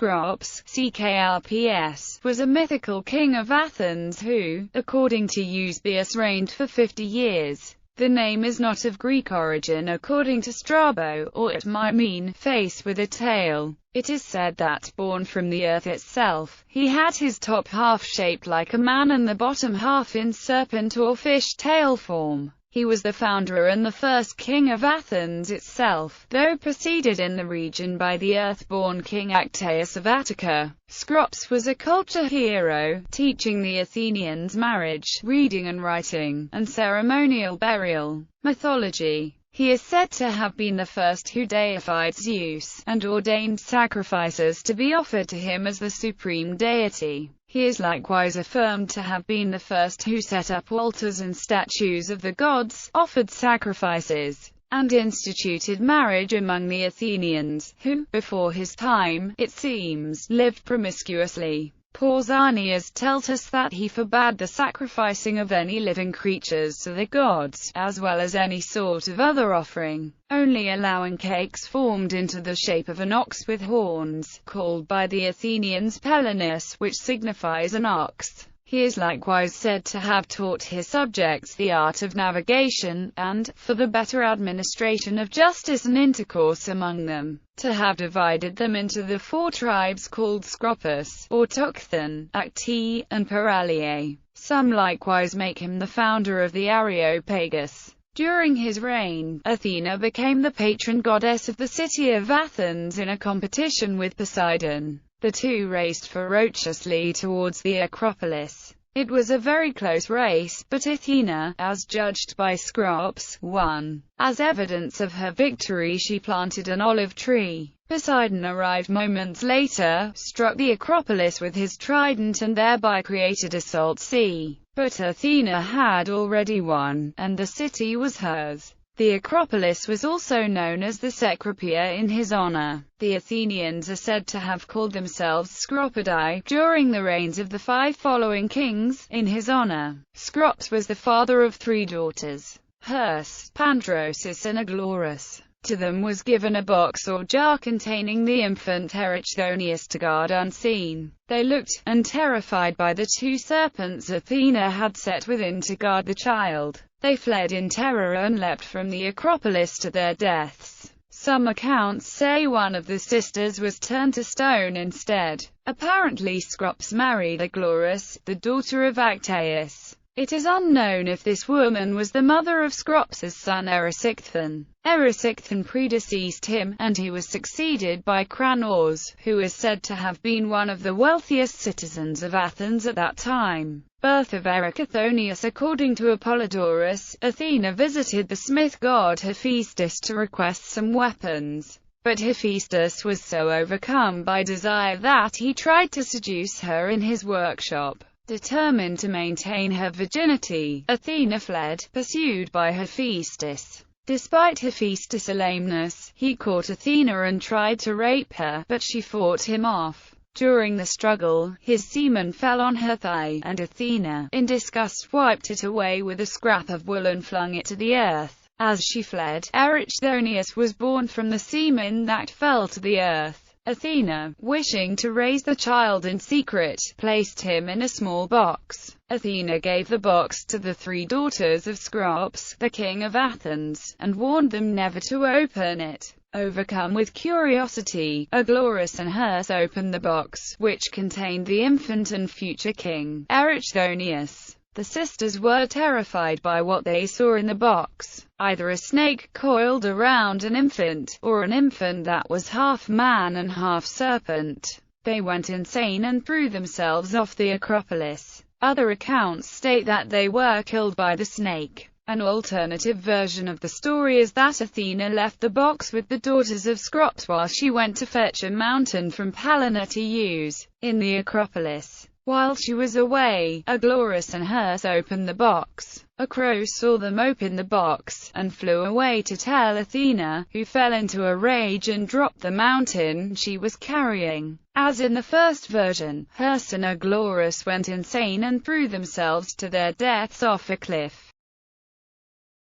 Cecrops, Cecrops, was a mythical king of Athens who, according to Eusebius, reigned for 50 years. The name is not of Greek origin according to Strabo, or it might mean, face with a tail. It is said that, born from the earth itself, he had his top half shaped like a man and the bottom half in serpent or fish tail form. He was the founder and the first king of Athens itself, though preceded in the region by the earth-born king Actaeus of Attica. Cecrops was a culture hero, teaching the Athenians marriage, reading and writing, and ceremonial burial. Mythology. He is said to have been the first who deified Zeus, and ordained sacrifices to be offered to him as the supreme deity. He is likewise affirmed to have been the first who set up altars and statues of the gods, offered sacrifices, and instituted marriage among the Athenians, who, before his time, it seems, lived promiscuously. Pausanias tells us that he forbade the sacrificing of any living creatures to the gods, as well as any sort of other offering, only allowing cakes formed into the shape of an ox with horns, called by the Athenians Pelonis, which signifies an ox. He is likewise said to have taught his subjects the art of navigation, and, for the better administration of justice and intercourse among them, to have divided them into the 4 tribes called Scropus, Autochthon, Acti, and Paraliae. Some likewise make him the founder of the Areopagus. During his reign, Athena became the patron goddess of the city of Athens in a competition with Poseidon. The two raced ferociously towards the Acropolis. It was a very close race, but Athena, as judged by Cecrops, won. As evidence of her victory she planted an olive tree. Poseidon arrived moments later, struck the Acropolis with his trident and thereby created a salt sea. But Athena had already won, and the city was hers. The Acropolis was also known as the Cecrops I in his honor. The Athenians are said to have called themselves Cecrops I during the reigns of the 5 following kings, in his honor. Cecrops was the father of 3 daughters, Herse, Pandrosis and Aglaurus. To them was given a box or jar containing the infant Erychthonius to guard unseen. They looked, and terrified by the 2 serpents Athena had set within to guard the child, they fled in terror and leapt from the Acropolis to their deaths. Some accounts say one of the sisters was turned to stone instead. Apparently Cecrops married Aglaurus, the daughter of Actaeus. It is unknown if this woman was the mother of Cecrops' son Erysichthon. Erysichthon predeceased him, and he was succeeded by Cranaus, who is said to have been one of the wealthiest citizens of Athens at that time. Birth of Erychthonius. According to Apollodorus, Athena visited the smith god Hephaestus to request some weapons. But Hephaestus was so overcome by desire that he tried to seduce her in his workshop. Determined to maintain her virginity, Athena fled, pursued by Hephaestus. Despite Hephaestus' lameness, he caught Athena and tried to rape her, but she fought him off. During the struggle, his semen fell on her thigh, and Athena, in disgust, wiped it away with a scrap of wool and flung it to the earth. As she fled, Erychthonius was born from the semen that fell to the earth. Athena, wishing to raise the child in secret, placed him in a small box. Athena gave the box to the 3 daughters of Cecrops, the king of Athens, and warned them never to open it. Overcome with curiosity, Aglaurus and Herse opened the box, which contained the infant and future king, Erychthonius. The sisters were terrified by what they saw in the box, either a snake coiled around an infant, or an infant that was half man and half serpent. They went insane and threw themselves off the Acropolis. Other accounts state that they were killed by the snake. An alternative version of the story is that Athena left the box with the daughters of Cecrops while she went to fetch a mountain from Pallene to use in the Acropolis. While she was away, Aglaurus and Herse opened the box. A crow saw them open the box, and flew away to tell Athena, who fell into a rage and dropped the mountain she was carrying. As in the first version, Herse and Aglaurus went insane and threw themselves to their deaths off a cliff.